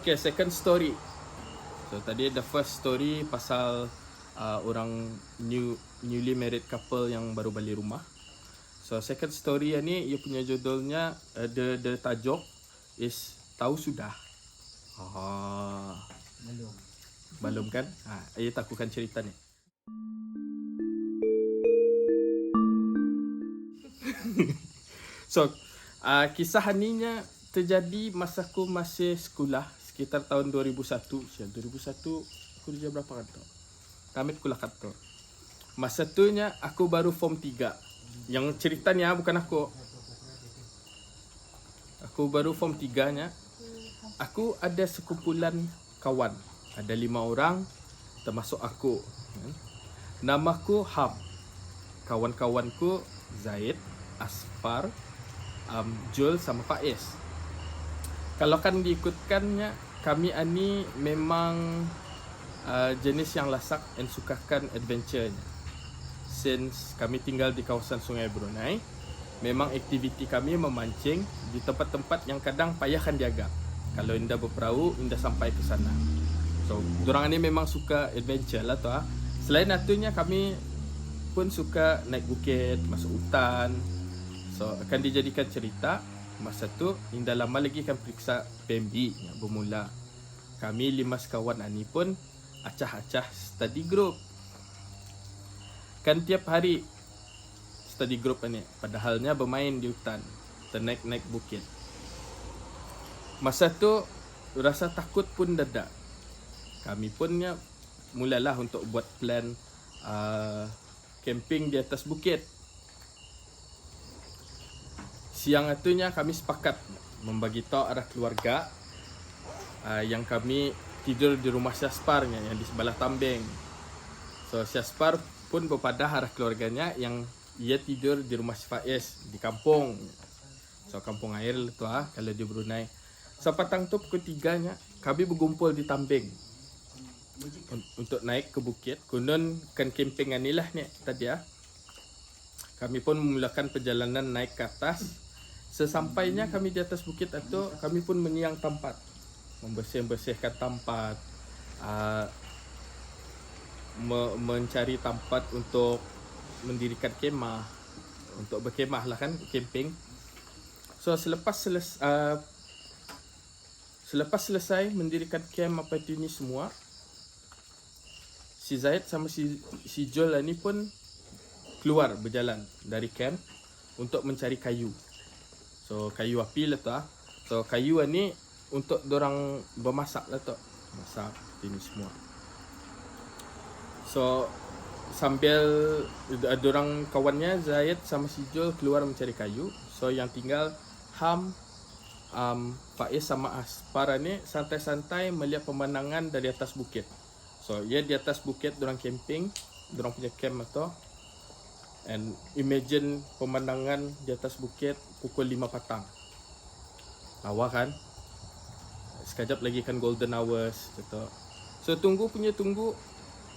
Okay, second story. So tadi the first story pasal orang newly married couple yang baru balik rumah. So second story ni ia punya judulnya the tajuk is tahu sudah. Belum kan? Ia aku akan cerita ni. So kisah ininya terjadi masa aku masih sekolah sekitar tahun 2001. 2001 aku dah berapa kan tu? Kami sekolah kantor. Masa tu nya aku baru form 3. Yang ceritanya bukan aku. Aku baru form 3 nya. Aku ada sekumpulan kawan. Ada 5 orang termasuk aku. Namaku Ham. Kawan-kawanku Zaid, Asfar, Jul sama Faiz. Kalau kan diikutkannya, kami ani memang jenis yang lasak dan sukakan adventure. Since kami tinggal di kawasan Sungai Brunei, memang aktiviti kami memancing di tempat-tempat yang kadang payahkan diagak. Kalau indah berperahu, indah sampai ke sana. So, dorang ni memang suka adventure lah tu. Selain itunya kami pun suka naik bukit, masuk hutan. So, akan dijadikan cerita. Masa tu, indah lama lagi akan periksa PMB yang bermula. Kami 5 sekawan ni pun acah-acah study group. Kan tiap hari study group ni, padahalnya bermain di hutan, ternaik-naik bukit. Masa tu, rasa takut pun dadak. Kami punnya mulalah untuk buat plan camping di atas bukit. Siang itunya kami sepakat membagi tahu arah keluarga yang kami tidur di rumah Syaspar yang di sebelah tambeng. So Syaspar pun berpadah arah keluarganya yang ia tidur di rumah Faiz di kampung. So kampung air tu kalau di Brunei. So petang tu pukul 3 nya kami berkumpul di tambeng untuk naik ke bukit. Konon kan campingan ni lah ni tadi Kami pun memulakan perjalanan naik ke atas. Sesampainya kami di atas bukit itu, kami pun menyiang tempat, membersihkan tempat, mencari tempat untuk mendirikan kemah, untuk berkemah lah kan, camping. So selepas selesai mendirikan camp apa itu ni semua, si Zaid sama si Joel ni pun keluar berjalan dari camp untuk mencari kayu. So kayu api lah tu. So kayu ni untuk dorang bermasak lah tu. Masak ini semua. So sambil dorang kawannya Zaid sama si Joel keluar mencari kayu. So yang tinggal Ham, Faiz sama Aspar ni santai-santai melihat pemandangan dari atas bukit. So ia di atas bukit dorang camping, dorang punya camp atau and imagine pemandangan di atas bukit pukul 5 petang. Lawa kan? Sekejap lagi kan golden hours gitu. So tunggu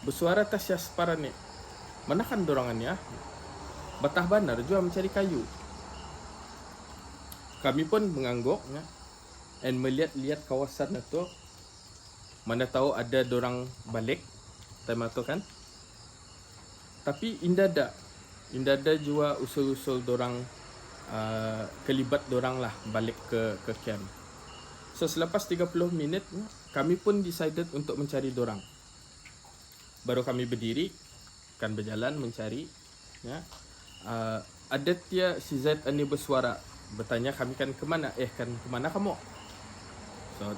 bersuara tas Syaspar ni. Mana kan dorangannya? Batah banar juga mencari kayu. Kami pun mengangguk and melihat kawasan itu. Mana tahu ada dorang balik time itu kan. Tapi indah ada juga usul-usul dorang kelibat dorang lah balik ke camp. So selepas 30 minit kami pun decided untuk mencari dorang. Baru kami berdiri kan berjalan mencari ada dia si Zaid ni bersuara bertanya kami kan kemana kemana kamu. So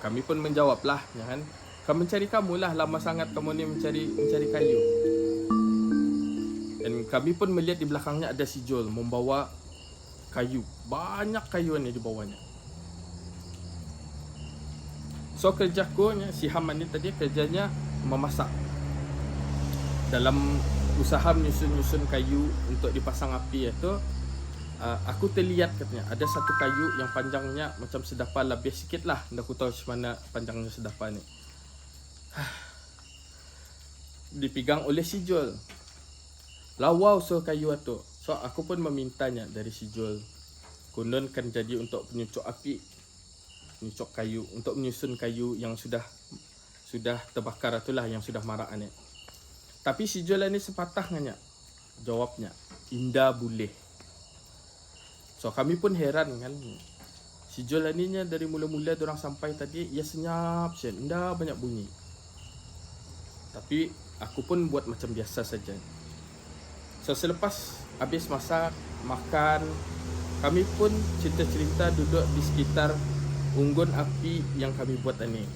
kami pun menjawab lah kan, kami mencari kamu lah, lama sangat kamu ni mencari kayu. Dan kami pun melihat di belakangnya ada si Joel membawa kayu. Banyak kayu ni di bawahnya. So kerjaku si Haman ni tadi kerjanya memasak. Dalam usaha menyusun kayu untuk dipasang api itu, aku terlihat katanya ada satu kayu yang panjangnya macam sedapa lebih sikit lah. Aku tahu mana panjangnya sedapa ni. Dipegang oleh si Joel. Lawa usul kayu itu. So aku pun memintanya dari si Joel. Konon kan jadi untuk penyucuk api. nyucok kayu untuk menyusun kayu yang sudah terbakar itulah, yang sudah marak ni. Tapi si Jol ni sepatah nganya jawabnya, indah boleh. So kami pun heran kan. Si Jol ni dari mula-mula orang sampai tadi, ia senyap je, indah banyak bunyi. Tapi aku pun buat macam biasa saja. So selepas habis masak, makan, kami pun cerita-cerita duduk di sekitar unggun api yang kami buat ni.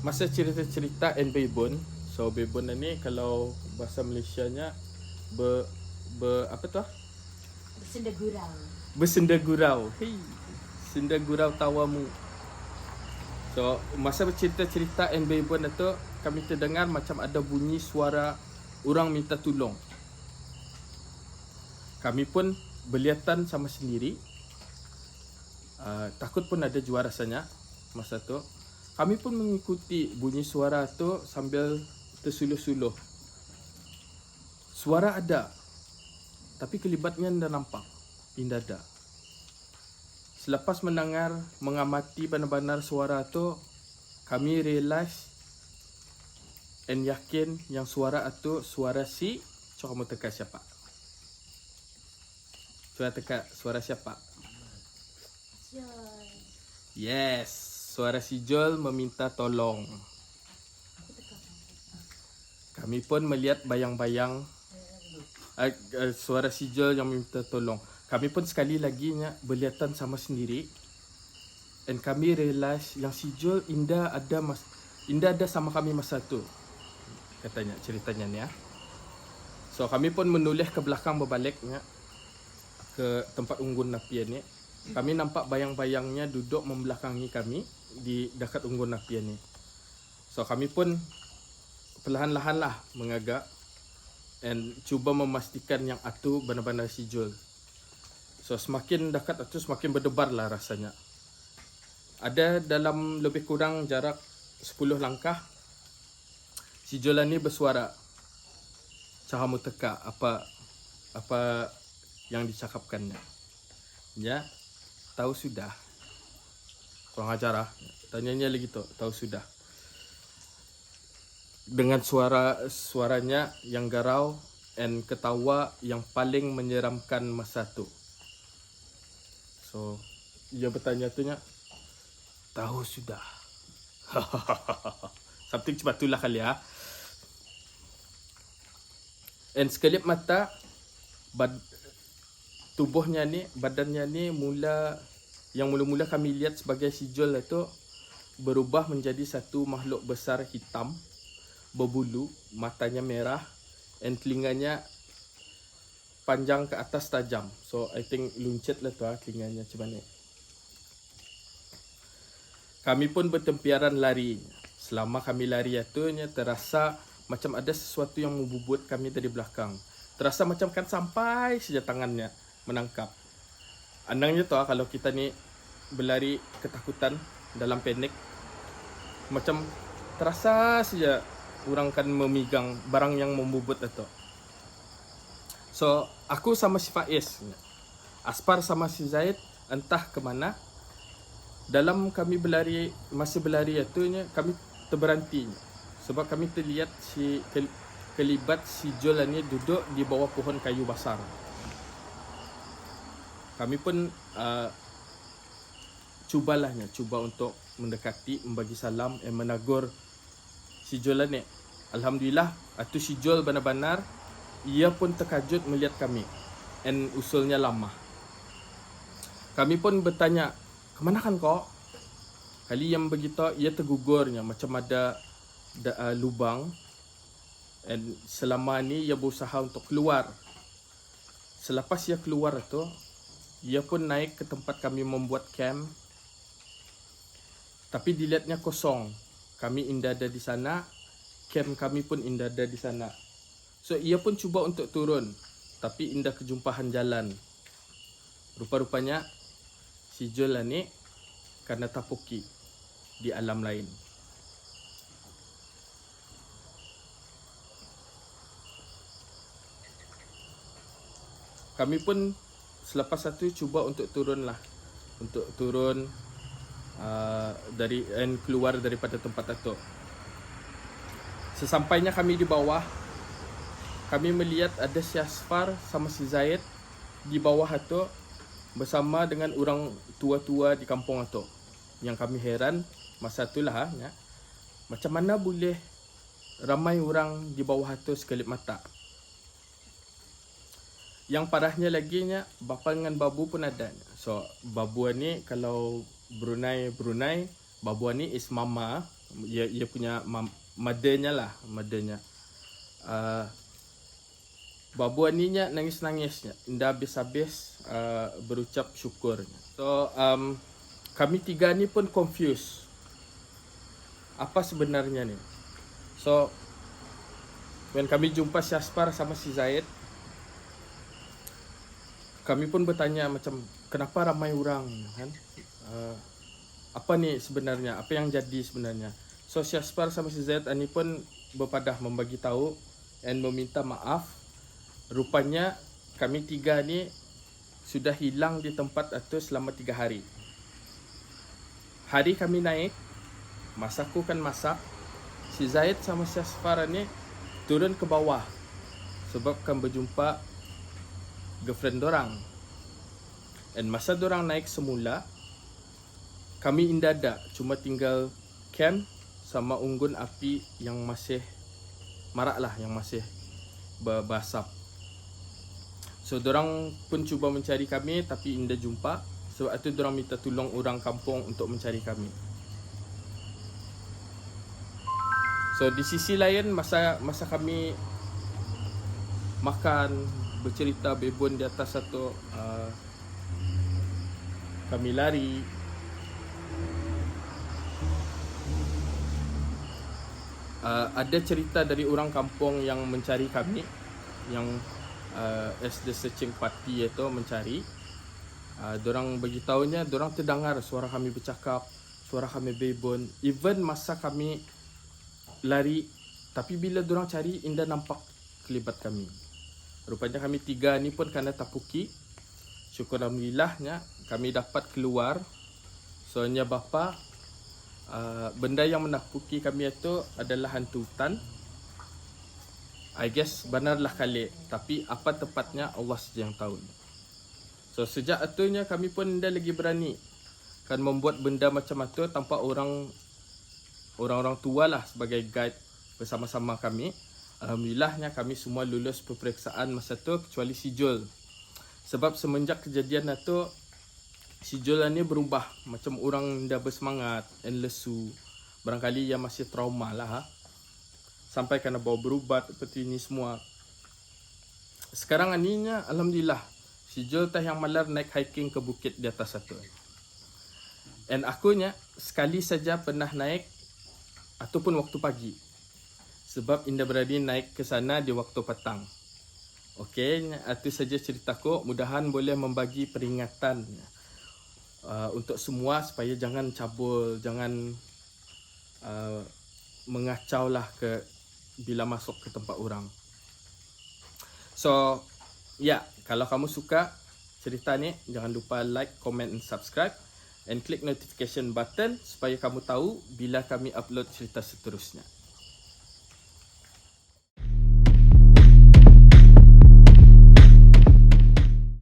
Masa cerita-cerita and bebon. So bebon ni kalau bahasa Malaysianya apa tu? Bersenda gurau. Bersenda gurau. Hei, senda gurau tawamu. So masa bercerita-cerita and bebon itu, kami terdengar macam ada bunyi suara orang minta tolong. Kami pun berlihatan sama sendiri. Takut pun ada jua rasanya masa tu. Kami pun mengikuti bunyi suara tu sambil tersuluh-suluh. Suara ada, tapi kelibatnya tidak nampak. Tidak ada. Selepas mengamati benar-benar suara tu, kami realise and yakin yang suara itu suara si, coba kamu teka siapa? Coba teka suara siapa? Jol. Yes, suara si Jol meminta tolong. Kami pun melihat bayang-bayang suara si Jol yang meminta tolong. Kami pun sekali lagi berlihatan sama sendiri. And kami realise yang si Jol Indah ada sama kami masa tu. Katanya, ceritanya ni. So kami pun menoleh ke belakang berbaliknya ke tempat unggun api ni. Kami nampak bayang-bayangnya duduk membelakangi kami di dekat unggun api ni. So kami pun perlahan-lahan lah mengagak and cuba memastikan yang itu benar-benar si Jol. So semakin dekat itu semakin berdebar lah rasanya. Ada dalam lebih kurang jarak 10 langkah, si Jol ni bersuara, "Cahamu teka apa yang dicakapkannya." Ya, tahu sudah. Kurang ajar lah. Tanyanya lagi tu, tahu sudah. Dengan suaranya yang garau and ketawa yang paling menyeramkan masa tu. So, dia bertanya tu nya, tahu sudah. Something cepat itulah kali ya. And sekelip mata, tubuhnya ni, badannya ni mula-mula kami lihat sebagai si Jol itu berubah menjadi satu makhluk besar hitam, berbulu, matanya merah, and telinganya panjang ke atas tajam. So I think luncit lah tu telinganya macam mana. Kami pun bertempiaran lari. Selama kami lari itu terasa macam ada sesuatu yang membubut kami dari belakang. Terasa macam kan sampai saja tangannya menangkap. Andangnya tu kalau kita ni berlari ketakutan dalam panik, macam terasa saja orang kan memegang barang yang membubut itu. So, aku sama si Faiz, Aspar sama si Zaid entah ke mana. Dalam kami masih berlari itu kami terberhenti sebab kami terlihat kelibat si Jol ni duduk di bawah pohon kayu besar. Kami pun cuba untuk mendekati, membagi salam dan menegur si Jol ni. Alhamdulillah, itu si Jol benar-benar ia pun terkejut melihat kami and usulnya lama. Kami pun bertanya, "Kemana kan kau?" Kali yang begitu ia tergugurnya macam ada lubang, and selama ni ia berusaha untuk keluar. Selepas ia keluar tu, ia pun naik ke tempat kami membuat camp. Tapi dilihatnya kosong. Kami indah ada di sana, camp kami pun indah ada di sana. So ia pun cuba untuk turun, tapi indah kejumpahan jalan. Rupa-rupanya si Jol ni karena tapuki di alam lain. Kami pun selepas itu cuba untuk turun keluar daripada tempat itu. Sesampainya kami di bawah, kami melihat ada si Asfar sama si Zaid di bawah itu bersama dengan orang tua-tua di kampung itu. Yang kami heran masa itulah ya, macam mana boleh ramai orang di bawah itu sekelip mata. Yang parahnya lagi nya, bapa dengan babu pun ada. So babu ni kalau Brunei, babu ni is mama, ia punya mothernya lah, mothernya. Babu ni nya nangis-nangisnya, indah habis-habis berucap syukur. So kami tiga ni pun confused. Apa sebenarnya ni? So when kami jumpa si Aspar sama si Zaid, kami pun bertanya macam kenapa ramai orang kan? Apa ni sebenarnya? Apa yang jadi sebenarnya? So si Aspar sama si Zaid ni pun berpadah membagi tahu dan meminta maaf. Rupanya kami tiga ni sudah hilang di tempat itu selama 3 hari. Hari kami naik, masakku kan masak. Si Zaid sama si Aspar ni turun ke bawah sebab kan berjumpa girlfriend dorang. Dan masa dorang naik semula, kami indada cuma tinggal camp sama unggun api yang masih marak lah, yang masih berbasap. So dorang pun cuba mencari kami tapi indah jumpa. Sebab itu dorang minta tolong orang kampung untuk mencari kami. So di sisi lain masa kami makan, bercerita bebon di atas satu, kami lari, ada cerita dari orang kampung yang mencari kami, yang as the searching party itu mencari. Dorang beritahunya dorang terdengar suara kami bercakap, suara kami bebon, even masa kami lari. Tapi bila dorang cari, indah nampak kelibat kami. Rupanya kami tiga ni pun kena tapuki. Syukur alhamdulillahnya kami dapat keluar. Soalnya bapa, benda yang menakuti kami itu adalah hantu hutan. I guess benarlah kali, tapi apa tepatnya Allah saja yang tahu. So sejak itunya kami pun dah lagi berani kan membuat benda macam itu tanpa orang-orang tua lah sebagai guide bersama-sama kami. Alhamdulillahnya kami semua lulus peperiksaan masa tu kecuali si Jul. Sebab semenjak kejadian itu, si Jul ni berubah. Macam orang dah bersemangat dan lesu. Barangkali ia masih trauma lah. Sampai kena bawa berubat seperti ini semua. Sekarang aninya alhamdulillah, si Jul tah yang malar naik hiking ke bukit di atas satu. Dan akunya sekali saja pernah naik ataupun waktu pagi. Sebab indah berani naik ke sana di waktu petang. Okey, itu saja ceritaku. Mudahan boleh membagi peringatan untuk semua supaya jangan cabul, jangan mengacau lah bila masuk ke tempat orang. So, ya, kalau kamu suka cerita ni, jangan lupa like, comment and subscribe. And klik notification button supaya kamu tahu bila kami upload cerita seterusnya.